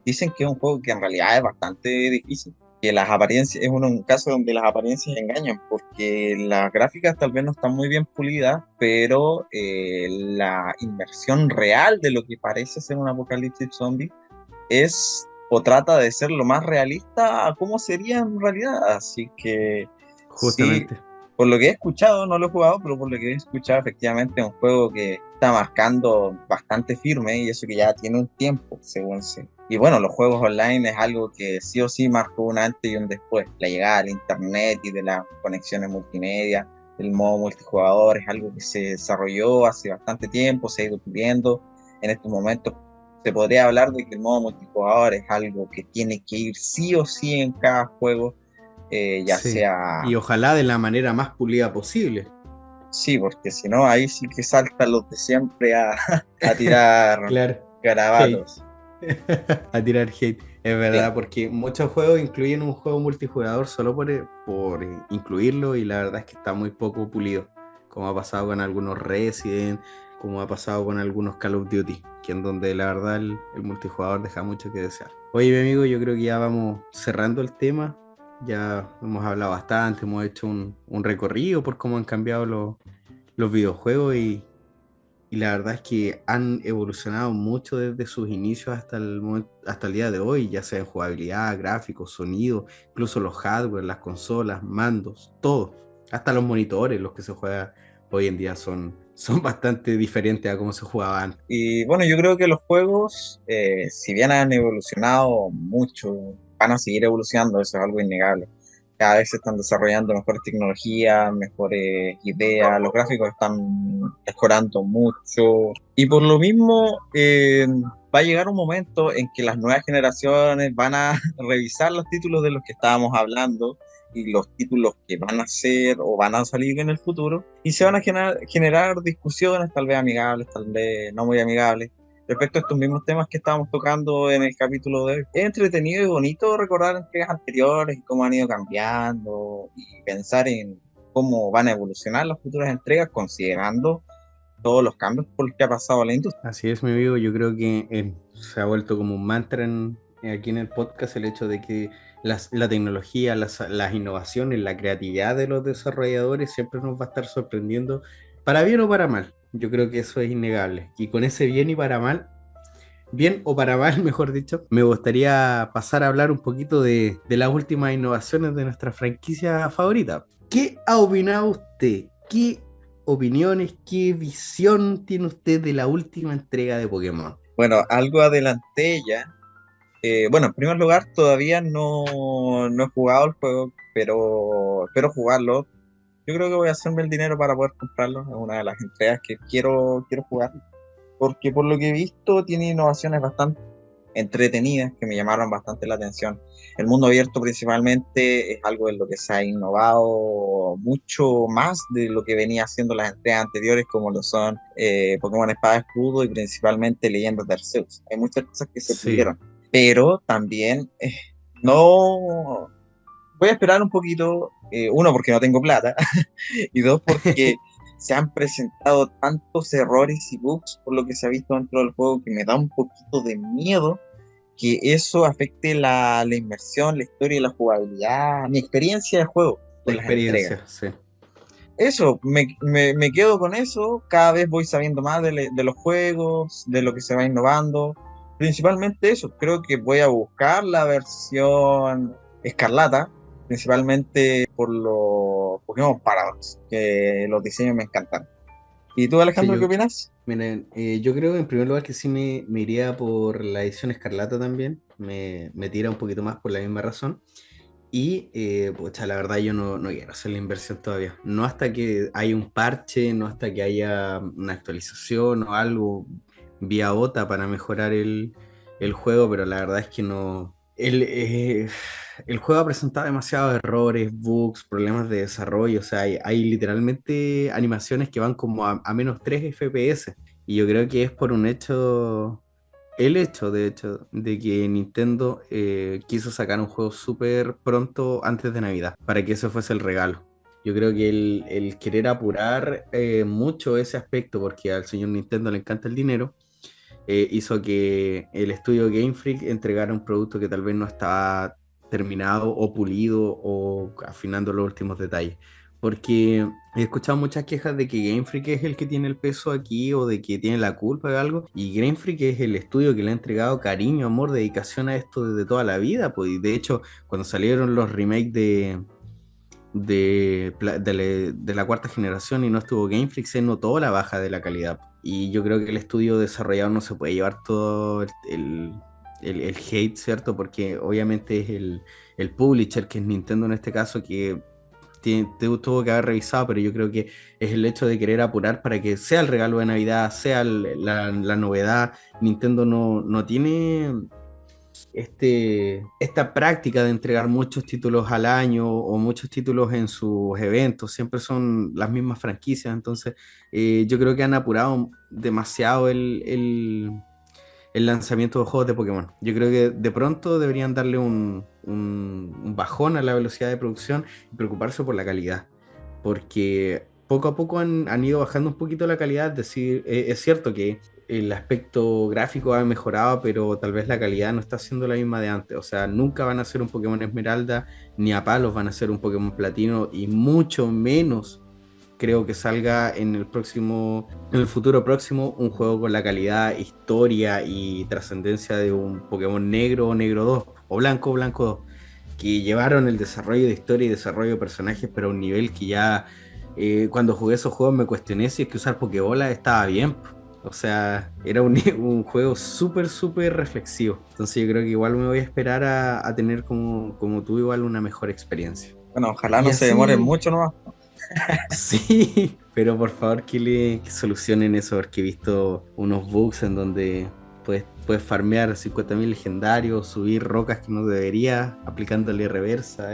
dicen que es un juego que en realidad es bastante difícil. Que las apariencias, un caso donde las apariencias engañan, porque las gráficas tal vez no están muy bien pulidas, pero la inversión real de lo que parece ser un apocalipsis zombie es o trata de ser lo más realista a cómo sería en realidad. Así que sí, Justamente. por lo que he escuchado, no lo he jugado, pero por lo que he escuchado, efectivamente es un juego que está marcando bastante firme y eso que ya tiene un tiempo, según sé. Y bueno, los juegos online es algo que sí o sí marcó un antes y un después. La llegada del internet y de las conexiones multimedia, el modo multijugador es algo que se desarrolló hace bastante tiempo, se ha ido puliendo. En estos momentos se podría hablar de que el modo multijugador es algo que tiene que ir sí o sí en cada juego, ya Sí. sea, Y ojalá de la manera más pulida posible. sí, porque si no, ahí sí que saltan los de siempre a tirar Claro. Hate. garabatos. A tirar hate. Es Claro. verdad, porque muchos juegos incluyen un juego multijugador solo por incluirlo y la verdad es que está muy poco pulido, como ha pasado con algunos Resident, como ha pasado con algunos Call of Duty, que en donde la verdad el multijugador deja mucho que desear. Oye, mi amigo, yo creo que ya vamos cerrando el tema, ya hemos hablado bastante, hemos hecho un recorrido por cómo han cambiado los videojuegos y la verdad es que han evolucionado mucho desde sus inicios hasta el día de hoy, ya sea en jugabilidad, gráficos, sonido, incluso los hardware, las consolas, mandos, todo. Hasta los monitores, los que se juegan hoy en día son bastante diferentes a cómo se jugaba antes. Y bueno, yo creo que los juegos, si bien han evolucionado mucho, van a seguir evolucionando, eso es algo innegable. Cada vez se están desarrollando mejores tecnologías, mejores ideas, los gráficos están mejorando mucho. Y por lo mismo, va a llegar un momento en que las nuevas generaciones van a revisar los títulos de los que estábamos hablando y los títulos que van a ser o van a salir en el futuro y se van a generar discusiones, tal vez amigables, tal vez no muy amigables, respecto a estos mismos temas que estábamos tocando en el capítulo de hoy. Es entretenido y bonito recordar entregas anteriores y cómo han ido cambiando y pensar en cómo van a evolucionar las futuras entregas considerando todos los cambios por los que ha pasado la industria. Así es, mi amigo, yo creo que se ha vuelto como un mantra aquí en el podcast el hecho de que la tecnología, las innovaciones, la creatividad de los desarrolladores siempre nos va a estar sorprendiendo, para bien o para mal. Yo creo que eso es innegable. Y con ese bien y para mal, bien o para mal, mejor dicho, me gustaría pasar a hablar un poquito de las últimas innovaciones de nuestra franquicia favorita. ¿Qué ha opinado usted? ¿Qué opiniones, qué visión tiene usted de la última entrega de Pokémon? Bueno, algo adelanté ya. Bueno, en primer lugar, todavía no he jugado el juego, pero espero jugarlo. Yo creo que voy a hacerme el dinero para poder comprarlo. Es una de las entregas que quiero jugar. Porque por lo que he visto tiene innovaciones bastante entretenidas que me llamaron bastante la atención. El mundo abierto principalmente es algo en lo que se ha innovado mucho más de lo que venía haciendo las entregas anteriores, como lo son Pokémon Espada Escudo y principalmente Leyendas de Arceus. Hay muchas cosas que se Sí, pudieron, pero también no... Voy a esperar un poquito, uno porque no tengo plata, y dos porque se han presentado tantos errores y bugs por lo que se ha visto dentro del juego que me da un poquito de miedo que eso afecte la inmersión, la historia y la jugabilidad, mi experiencia de juego La con las entregas. experiencia, sí. Eso, me quedo con eso, cada vez voy sabiendo más de los juegos, de lo que se va innovando, principalmente eso, creo que voy a buscar la versión Escarlata, principalmente por los Pokémon Paradox, que los diseños me encantan. ¿Y tú, Sí, Alejandro, qué opinas? miren, yo creo en primer lugar que sí me iría por la edición Escarlata también, me tira un poquito más por la misma razón. Y, pucha, la verdad yo no quiero hacer la inversión todavía. No hasta que haya un parche, no hasta que haya una actualización o algo vía OTA para mejorar el juego, pero la verdad es que no. El juego ha presentado demasiados errores, bugs, problemas de desarrollo. O sea, hay literalmente animaciones que van como a menos 3 FPS. Y yo creo que es por un hecho, el hecho, de hecho, de que Nintendo quiso sacar un juego súper pronto antes de Navidad, para que eso fuese el regalo. Yo creo que el querer apurar mucho ese aspecto, porque al señor Nintendo le encanta el dinero, hizo que el estudio Game Freak entregara un producto que tal vez no estaba terminado o pulido o afinando los últimos detalles. Porque he escuchado muchas quejas de que Game Freak es el que tiene el peso aquí o de que tiene la culpa de algo. Y Game Freak es el estudio que le ha entregado cariño, amor, dedicación a esto desde toda la vida. Pues, y de hecho, cuando salieron los remakes de la cuarta generación y no estuvo Game Freak, se notó la baja de la calidad. Y yo creo que el estudio desarrollador no se puede llevar todo el hate, ¿cierto? Porque obviamente es el publisher, que es Nintendo en este caso, que tuvo que haber revisado, pero yo creo que es el hecho de querer apurar para que sea el regalo de Navidad, sea la novedad. Nintendo no tiene esta práctica de entregar muchos títulos al año o muchos títulos en sus eventos, siempre son las mismas franquicias, entonces yo creo que han apurado demasiado el lanzamiento de juegos de Pokémon. Yo creo que de pronto deberían darle un bajón a la velocidad de producción y preocuparse por la calidad, porque poco a poco han ido bajando un poquito la calidad, es decir, es cierto que el aspecto gráfico ha mejorado, pero tal vez la calidad no está siendo la misma de antes. O sea, nunca van a ser un Pokémon Esmeralda, ni a palos van a ser un Pokémon Platino, y mucho menos creo que salga en el futuro próximo, un juego con la calidad, historia y trascendencia de un Pokémon Negro o Negro 2 o Blanco 2, que llevaron el desarrollo de historia y desarrollo de personajes, pero a un nivel que ya cuando jugué esos juegos me cuestioné si es que usar Pokébola estaba bien. O sea, era un juego súper, súper reflexivo. Entonces yo creo que igual me voy a esperar a tener como tú igual una mejor experiencia. Bueno, ojalá Y no se demoren así, mucho nomás. sí, pero por favor que solucionen eso, porque he visto unos bugs en donde puedes farmear 50.000 legendarios, subir rocas que no deberías, aplicándole reversa,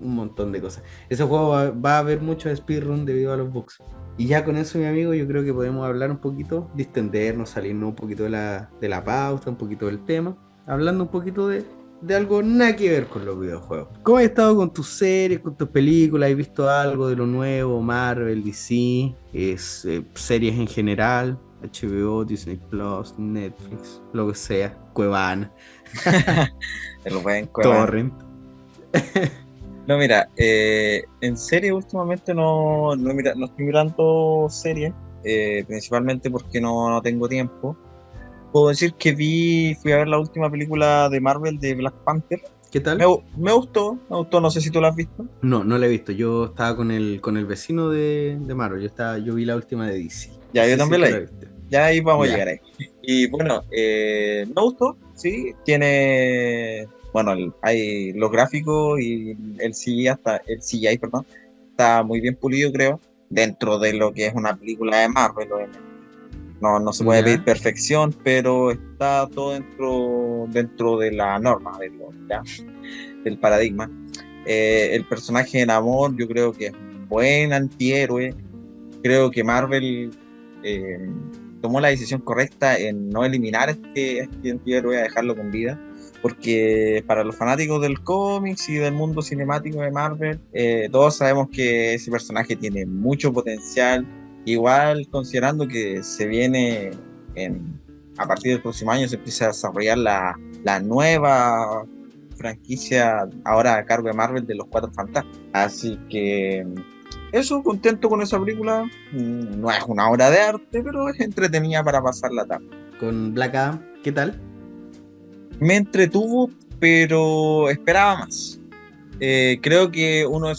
un montón de cosas. Ese juego va a haber mucho speedrun debido a los bugs. Y ya con eso, mi amigo, yo creo que podemos hablar un poquito, distendernos, salirnos un poquito de la pauta, un poquito del tema, hablando un poquito de algo nada que ver con los videojuegos. ¿Cómo has estado con tus series, con tus películas? ¿Has visto algo de lo nuevo? Marvel, DC, series en general, HBO, Disney Plus, Netflix, lo que sea, Cuevana, El buen Cuevana. Torrent. No, mira, en serie últimamente no estoy mirando series, principalmente porque no tengo tiempo. Puedo decir que fui a ver la última película de Marvel de Black Panther. ¿Qué tal? Me gustó, no sé si tú la has visto. No la he visto. Yo estaba con el vecino de Maro. Yo vi la última de DC. No Ya, yo sé si es también la que la vi. viste. Ya ahí vamos a llegar Ya. ahí. Y bueno, me gustó, sí, tiene, bueno, hay los gráficos y el CGI, perdón, está muy bien pulido, creo, dentro de lo que es una película de Marvel, obviamente. No se puede pedir Ya. perfección, pero está todo dentro de la norma, ¿ya? Del paradigma. El personaje de Namor, yo creo que es un buen antihéroe. Creo que Marvel eh, tomó la decisión correcta en no eliminar este antihéroe, a dejarlo con vida, porque para los fanáticos del cómics y del mundo cinemático de Marvel, todos sabemos que ese personaje tiene mucho potencial, Igual considerando que se viene a partir del próximo año se empieza a desarrollar la nueva franquicia ahora a cargo de Marvel de los Cuatro Fantásticos. Así que eso, contento con esa película. No es una obra de arte, pero es entretenida para pasar la tarde. Con Black Adam, ¿qué tal? Me entretuvo, pero esperaba más. Creo que uno de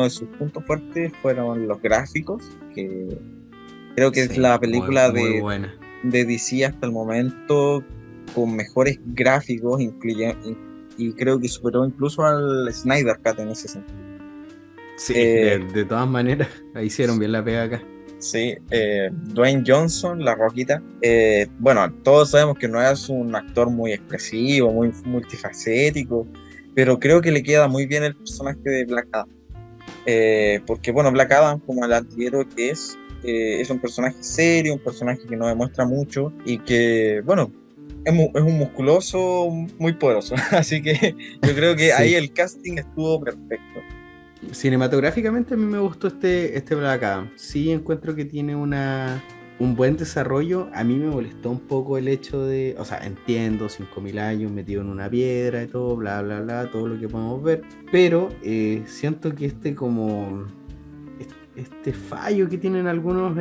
sus puntos fuertes fueron los gráficos, que creo que es Sí, la película muy buena. de DC hasta el momento con mejores gráficos, y creo que superó incluso al Snyder Cut en ese sentido. Sí, Eh, de todas maneras, hicieron bien la pega acá. sí, Dwayne Johnson, La Roquita. Bueno, todos sabemos que no es un actor muy expresivo, muy multifacético, pero creo que le queda muy bien el personaje de Black Adam. Porque bueno, Black Adam, como el artillero que es un personaje serio, un personaje que no demuestra mucho y que, bueno, es un musculoso muy poderoso. Así que yo creo que ahí Sí. el casting estuvo perfecto. Cinematográficamente a mí me gustó este Black Adam. Sí encuentro que tiene un buen desarrollo. A mí me molestó un poco el hecho de, o sea, entiendo, 5.000 años metido en una piedra y todo, bla, bla, bla, todo lo que podemos ver. Pero siento que este fallo que tienen algunos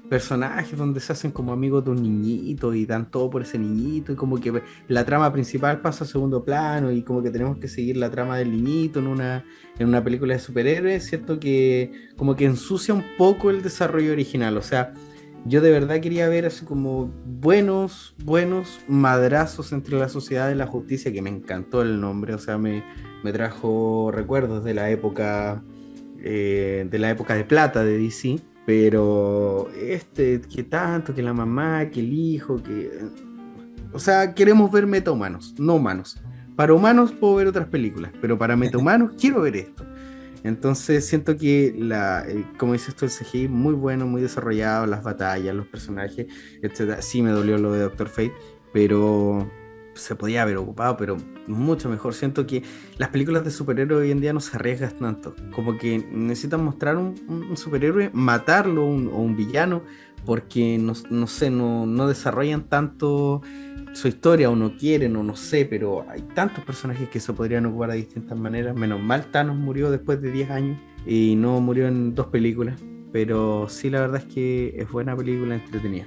personajes donde se hacen como amigos de un niñito y dan todo por ese niñito y como que la trama principal pasa a segundo plano y como que tenemos que seguir la trama del niñito en una película de superhéroes, ¿cierto? Que como que ensucia un poco el desarrollo original, o sea, yo de verdad quería ver así como buenos madrazos entre la sociedad y la justicia, que me encantó el nombre, o sea, me trajo recuerdos de la época de plata de DC, pero que tanto, que la mamá, que el hijo, o sea, queremos ver metahumanos, no humanos. Para humanos puedo ver otras películas, pero para metahumanos quiero ver esto. Entonces siento que, como dices tú, el CGI muy bueno, muy desarrollado, las batallas, los personajes, etcétera. Sí me dolió lo de Doctor Fate, pero se podía haber ocupado, pero mucho mejor. Siento que las películas de superhéroes hoy en día no se arriesgan tanto. Como que necesitan mostrar un superhéroe, matarlo o un villano, porque no sé, no desarrollan tanto su historia o no quieren o no sé, pero hay tantos personajes que se podrían ocupar de distintas maneras. Menos mal Thanos murió después de 10 años y no murió en 2 películas, pero sí la verdad es que es buena película, entretenida.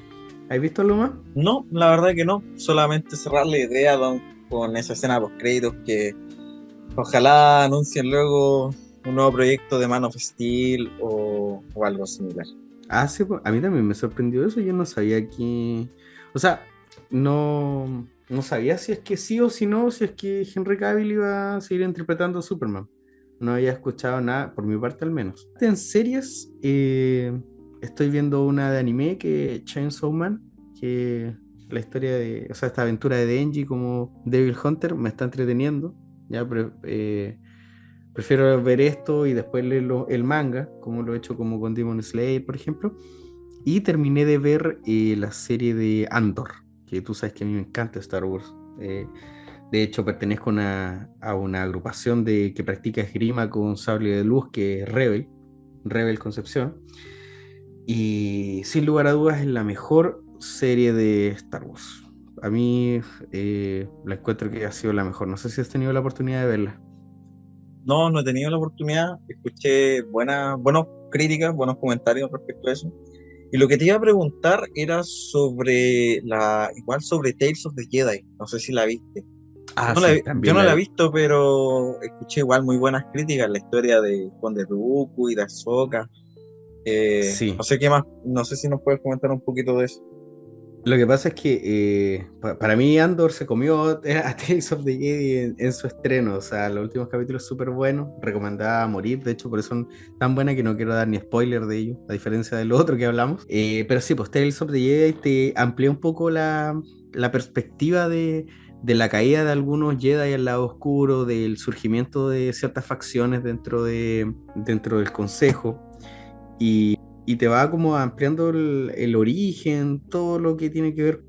¿Has visto algo más? No, la verdad que no. Solamente cerrar la idea con esa escena post créditos que ojalá anuncien luego un nuevo proyecto de Man of Steel o algo similar. Ah, sí, pues, a mí también me sorprendió eso, yo no sabía que... O sea, no sabía si es que sí o si no, si es que Henry Cavill iba a seguir interpretando a Superman. No había escuchado nada, por mi parte al menos. En series, estoy viendo una de anime que Chainsaw Man, que la historia de, o sea, esta aventura de Denji como Devil Hunter me está entreteniendo. Ya, pero, prefiero ver esto y después leer el manga, como lo he hecho como con Demon Slayer, por ejemplo. Y terminé de ver la serie de Andor, que tú sabes que a mí me encanta Star Wars. De hecho, pertenezco a una agrupación que practica esgrima con sable de luz, que es Rebel Concepción. Y sin lugar a dudas es la mejor serie de Star Wars. A mí la encuentro que ha sido la mejor. No sé si has tenido la oportunidad de verla. No, no he tenido la oportunidad. Escuché buenas críticas, buenos comentarios respecto a eso. Y lo que te iba a preguntar era igual sobre Tales of the Jedi. No sé si la viste. Ah, sí, Yo también no la la he vi. visto, pero escuché igual muy buenas críticas, la historia de Juan de Dooku y de Ahsoka. No Sí, sé qué más, no sé si nos puedes comentar un poquito de eso. lo que pasa es que para mí Andor se comió a Tales of the Jedi en su estreno, o sea, los últimos capítulos súper buenos, recomendada a morir, de hecho por eso son tan buenas que no quiero dar ni spoiler de ellos, a diferencia de lo otro que hablamos. Pero sí, pues Tales of the Jedi te amplía un poco la perspectiva de la caída de algunos Jedi al lado oscuro, del surgimiento de ciertas facciones dentro del Consejo y te va como ampliando el origen, todo lo que tiene que ver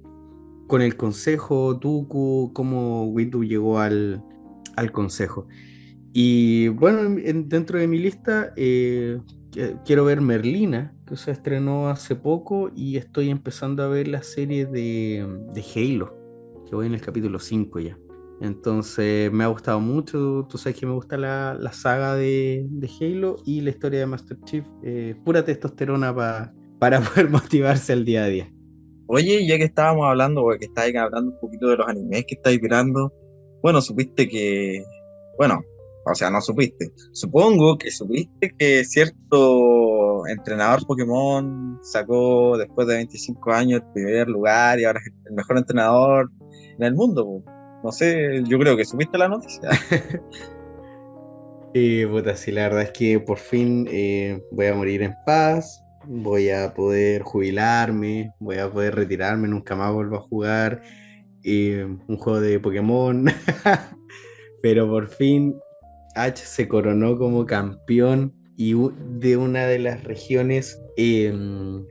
con el consejo, Dooku, cómo Windu llegó al consejo. Y bueno, dentro de mi lista quiero ver Merlina, que se estrenó hace poco, y estoy empezando a ver la serie de Halo, que voy en el capítulo 5 ya. Entonces me ha gustado mucho, tú sabes que me gusta la saga de Halo y la historia de Master Chief, pura testosterona para poder motivarse al día a día. Oye, ya que estábamos hablando, o que estáis hablando un poquito de los animes que estáis mirando, bueno, supiste que, bueno, o sea, no supiste, supongo que supiste que cierto entrenador Pokémon sacó después de 25 años el primer lugar y ahora es el mejor entrenador en el mundo, po. No sé, yo creo que supiste la noticia. Y puta, sí, la verdad es que por fin voy a morir en paz, voy a poder jubilarme, voy a poder retirarme, nunca más vuelvo a jugar un juego de Pokémon. Pero por fin Ash se coronó como campeón de una de las regiones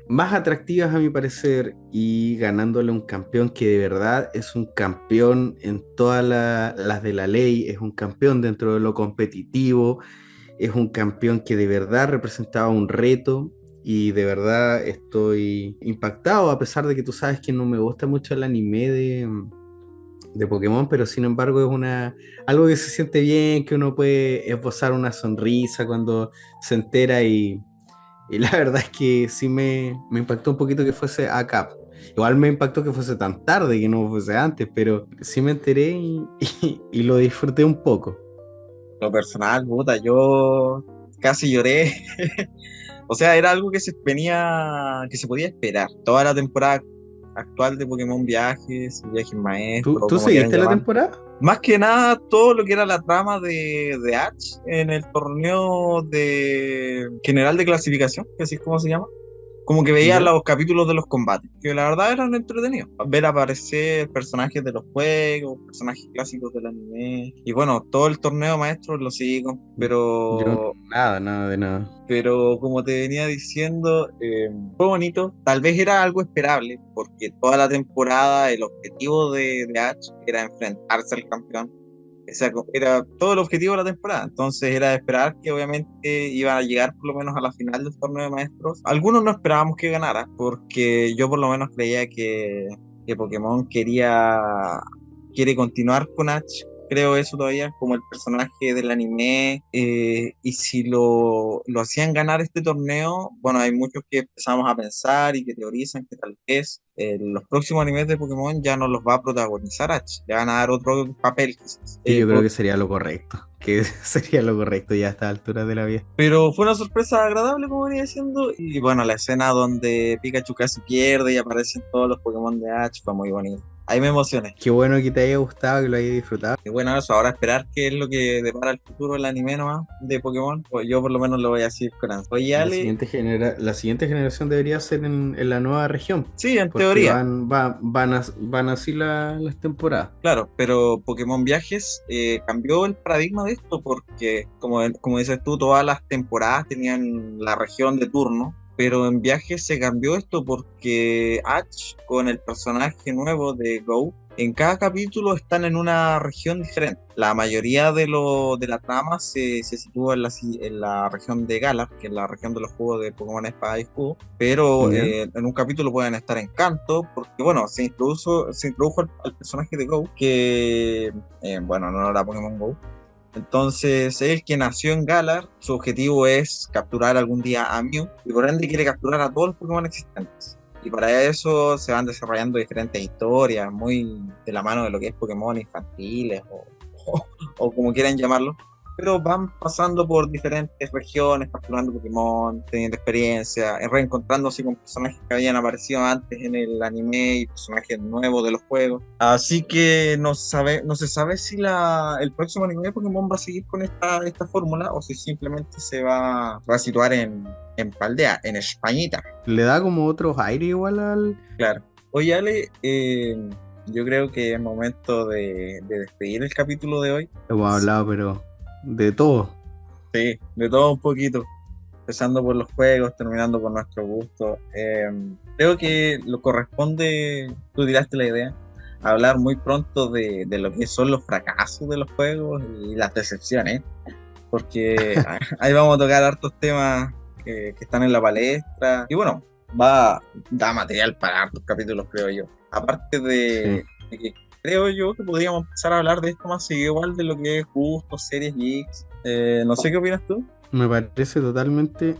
más atractivas a mi parecer, y ganándole un campeón que de verdad es un campeón en todas las de la ley, es un campeón dentro de lo competitivo, es un campeón que de verdad representaba un reto. Y de verdad estoy impactado, a pesar de que tú sabes que no me gusta mucho el anime de Pokémon, pero sin embargo es algo que se siente bien, que uno puede esbozar una sonrisa cuando se entera, y la verdad es que sí me impactó un poquito que fuese acá. Igual me impactó que fuese tan tarde, que no fuese antes, pero sí me enteré y lo disfruté un poco. Lo personal, puta, yo casi lloré. O sea, era algo que se venía, que se podía esperar. Toda la temporada actual de Pokémon Viajes ¿Tú, Maestro, tú como quieran seguiste la llamar. temporada? Más que nada, todo lo que era la trama de Ash en el torneo de general de clasificación, que así es como se llama. Como que veía ¿Ya? los capítulos de los combates, que la verdad eran entretenidos. Ver aparecer personajes de los juegos, personajes clásicos del anime. Y bueno, todo el torneo maestro lo sigo, Yo pero nada, nada de nada. como te venía diciendo, fue bonito. Tal vez era algo esperable, porque toda la temporada el objetivo de Ash era enfrentarse al campeón. O sea, era todo el objetivo de la temporada. Entonces era de esperar que obviamente iban a llegar por lo menos a la final del torneo de maestros. Algunos no esperábamos que ganara, porque yo por lo menos creía que Pokémon quiere continuar con Ash. Creo eso todavía, como el personaje del anime. Y si lo hacían ganar este torneo, bueno, hay muchos que empezamos a pensar y que teorizan que tal vez los próximos animes de Pokémon ya no los va a protagonizar Ash, le van a dar otro papel quizás. Que yo creo que sería lo correcto. Que sería lo correcto ya a esta altura de la vida. Pero fue una sorpresa agradable, como venía diciendo. Y bueno, la escena donde Pikachu casi pierde y aparecen todos los Pokémon de Ash fue muy bonito. Ahí me emocioné. Qué bueno que te haya gustado, que lo hayas disfrutado. Y bueno, eso, ahora esperar qué es lo que depara el futuro del anime nomás de Pokémon. Pues yo por lo menos lo voy a seguir con ansia. Oye, Ale, La siguiente generación debería ser en la nueva región, sí, en porque teoría, van así las temporadas. claro, pero Pokémon Viajes cambió el paradigma de esto porque, como dices tú, todas las temporadas tenían la región de turno, pero en Viajes se cambió esto porque Ash, con el personaje nuevo de Go, en cada capítulo están en una región diferente. La mayoría de la trama se sitúa en la región de Galar, que es la región de los juegos de Pokémon Espada y Escudo, pero ¿Ya? en un capítulo pueden estar en Kanto, porque bueno, se introdujo al personaje de Go, que bueno, no era Pokémon Go. Entonces, él que nació en Galar, su objetivo es capturar algún día a Mew, y por ende quiere capturar a todos los Pokémon existentes. Y para eso se van desarrollando diferentes historias, muy de la mano de lo que es Pokémon infantiles o como quieran llamarlo. Pero van pasando por diferentes regiones, capturando Pokémon, teniendo experiencia, reencontrándose con personajes que habían aparecido antes en el anime y personajes nuevos de los juegos. Así que no se sabe si el próximo anime de Pokémon va a seguir con esta fórmula o si simplemente se va a situar en Paldea, en Españita. Le da como otros aires igual Claro. Oye, Ale, yo creo que es momento de despedir el capítulo de hoy. hemos hablado, pero de todo. Sí, de todo un poquito, empezando por los juegos, terminando por nuestro gusto. Creo que lo corresponde, tú tiraste la idea, hablar muy pronto de lo que son los fracasos de los juegos y las decepciones, porque ahí vamos a tocar hartos temas que están en la palestra. Y bueno, da material para hartos capítulos, creo yo. Aparte Sí. de que creo yo que podríamos empezar a hablar de esto más seguido, igual de lo que es gustos, series, geeks. No sé qué opinas tú. Me parece totalmente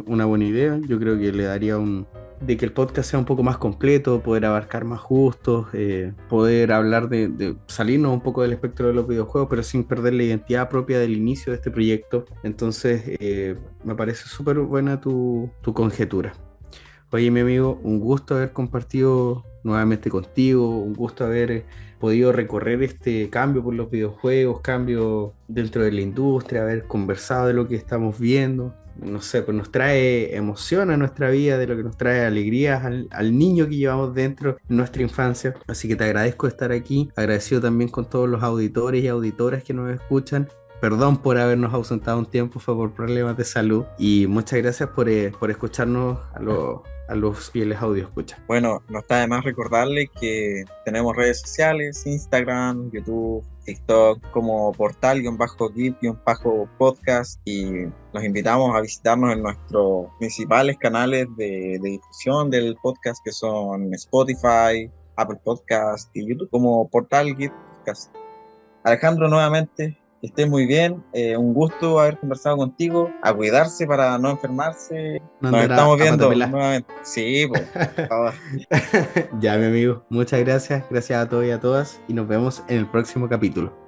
una buena idea. Yo creo que le daría de que el podcast sea un poco más completo, poder abarcar más gustos, poder hablar de salirnos un poco del espectro de los videojuegos, pero sin perder la identidad propia del inicio de este proyecto. Entonces, me parece súper buena tu conjetura. Oye, mi amigo, un gusto haber compartido nuevamente contigo, un gusto haber podido recorrer este cambio por los videojuegos, cambio dentro de la industria, haber conversado de lo que estamos viendo. No sé, pues nos trae emoción a nuestra vida, de lo que nos trae alegrías al niño que llevamos dentro en nuestra infancia. Así que te agradezco estar aquí, agradecido también con todos los auditores y auditoras que nos escuchan. Perdón por habernos ausentado un tiempo, fue por problemas de salud. Y muchas gracias por escucharnos a los fieles audio escucha. Bueno, no está de más recordarle que tenemos redes sociales, Instagram, YouTube, TikTok, como portal-gip-podcast, y los invitamos a visitarnos en nuestros principales canales de difusión del podcast, que son Spotify, Apple Podcast y YouTube, como Portal Gip Podcast. Alejandro, nuevamente, que estés muy bien. Un gusto haber conversado contigo. A cuidarse para no enfermarse. No Nos andar estamos a viendo patapelar. nuevamente. Sí, pues, por favor. Ya, mi amigo. Muchas gracias. Gracias a todos y a todas. Y nos vemos en el próximo capítulo.